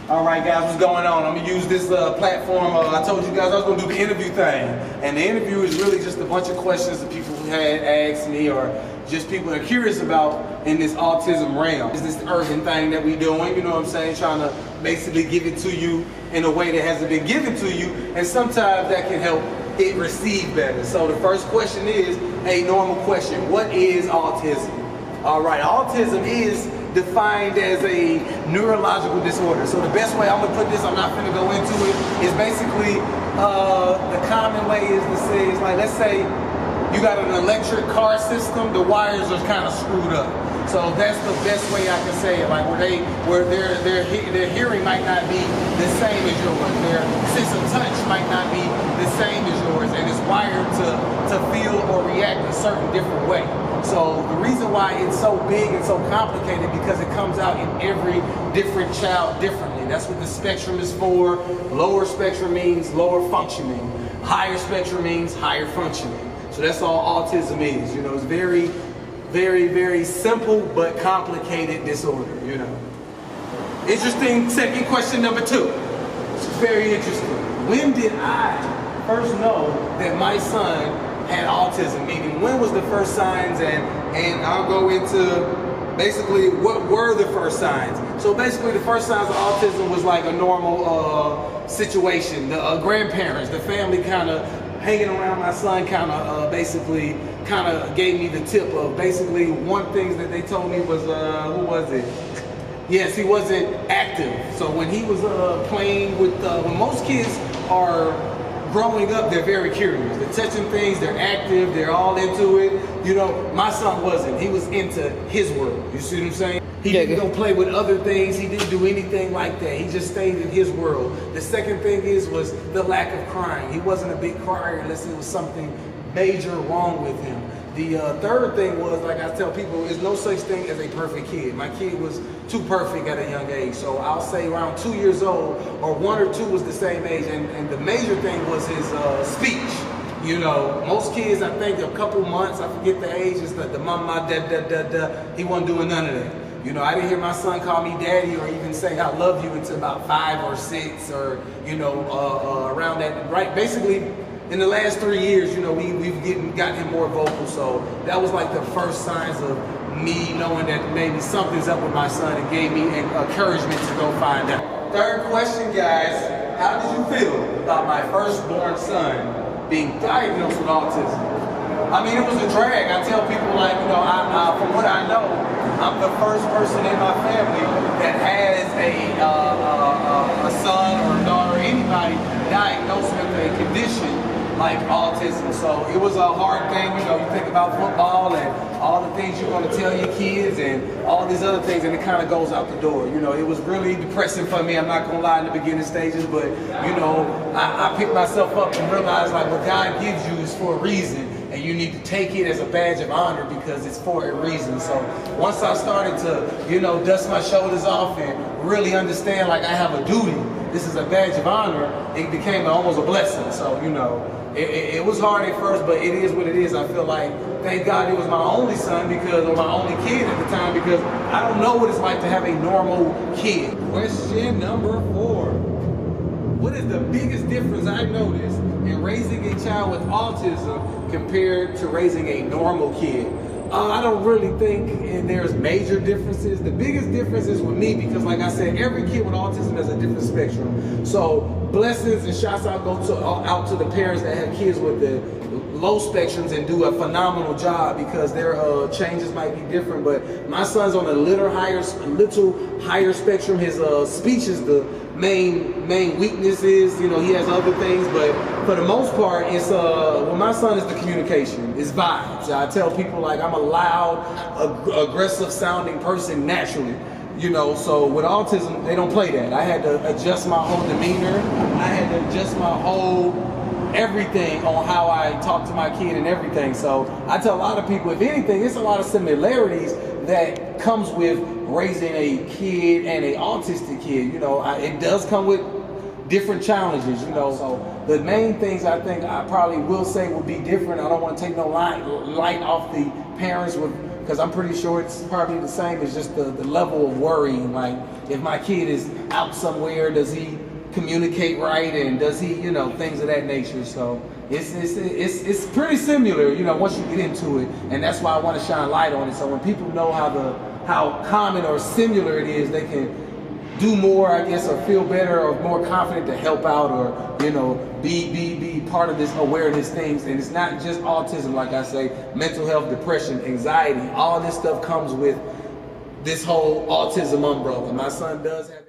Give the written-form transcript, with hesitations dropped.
Alright guys, what's going on? I'm going to use this platform. I told you guys I was going to do the interview thing. And the interview is really just a bunch of questions that people had asked me, or just people are curious about in this autism realm. Is this urban thing that we're doing, you know what I'm saying? Trying to basically give it to you in a way that hasn't been given to you. And sometimes that can help it receive better. So the first question is a normal question. What is autism? Alright, autism is defined as a neurological disorder. So the best way I'm gonna put this, I'm not gonna go into it, is basically the common way is to say, it's like, let's say you got an electric car system, the wires are kind of screwed up. So that's the best way I can say it, like where their hearing might not be the same as yours, their sense of touch might not be the same as yours, and it's wired to feel or react a certain different way. So the reason why it's so big and so complicated, because it comes out in every different child differently. That's what the spectrum is for. Lower spectrum means lower functioning. Higher spectrum means higher functioning. So that's all autism is. You know, it's very, very, very simple but complicated disorder, you know. Interesting second question number 2. It's very interesting. When did I first know that my son had autism? Meaning, when was the first signs, and I'll go into basically what were the first signs. So basically the first signs of autism was like a normal situation. The grandparents, the family kind of hanging around my son basically gave me the tip of basically one thing that they told me was, who was it? Yes, he wasn't active. So when he was playing with, when most kids are growing up, they're very curious. They're touching things, they're active, they're all into it. You know, my son wasn't. He was into his world. You see what I'm saying? He didn't go play with other things. He didn't do anything like that. He just stayed in his world. The second thing was the lack of crying. He wasn't a big crier unless it was something major wrong with him. The third thing was, like I tell people, there's no such thing as a perfect kid. My kid was too perfect at a young age. So I'll say around 2 years old, or 1 or 2 was the same age. And the major thing was his speech. You know, most kids, I think a couple months, I forget the age, it's the mama, da. He wasn't doing none of that. You know, I didn't hear my son call me daddy or even say I love you until about 5 or 6, or, you know, around that, right? Basically, in the last 3 years, you know, we've gotten him more vocal. So that was like the first signs of me knowing that maybe something's up with my son, and gave me encouragement to go find out. Third question, guys, how did you feel about my firstborn son being diagnosed with autism? I mean, it was a drag. I tell people, like, you know, from what I know, I'm the first person in my family that has a son or a daughter, anybody diagnosed with a condition like autism. So it was a hard thing. You know, you think about football and all the things you're going to tell your kids and all these other things, and it kind of goes out the door. You know, it was really depressing for me. I'm not going to lie, in the beginning stages, but, you know, I picked myself up and realized, like, what God gives you is for a reason. And you need to take it as a badge of honor because it's for a reason. So once I started to, you know, dust my shoulders off and really understand, like, I have a duty, this is a badge of honor, it became almost a blessing. So, you know, it was hard at first, but it is what it is. I feel like, thank God it was my only son, because, or my only kid at the time, because I don't know what it's like to have a normal kid. Question number 4. What is the biggest difference I've noticed in raising a child with autism compared to raising a normal kid? I don't really think there's major differences. The biggest difference is with me, because, like I said, every kid with autism has a different spectrum. So blessings and shouts out to the parents that have kids with the low spectrums and do a phenomenal job, because their changes might be different. But my son's on a little higher spectrum. His speech is the main weakness is, you know, he has other things, but for the most part, it's well, my son is the communication, it's vibes. I tell people, like, I'm a loud, aggressive sounding person naturally, you know. So with autism, they don't play that. I had to adjust my whole demeanor. I had to adjust my whole everything on how I talk to my kid and everything. So I tell a lot of people, if anything, it's a lot of similarities that comes with raising a kid and an autistic kid. You know, it does come with different challenges, you know. So the main things I think I probably will say will be different. I don't want to take no light off the parents with because I'm pretty sure it's probably the same as just the level of worrying. Like, if my kid is out somewhere, does he communicate right, and does he, you know, things of that nature. So it's pretty similar, you know, once you get into it, and that's why I want to shine light on it. So when people know how common or similar it is, they can do more, I guess, or feel better or more confident to help out, or, you know, be part of this awareness things. And it's not just autism, like I say, mental health, depression, anxiety, all this stuff comes with this whole autism umbrella. My son does have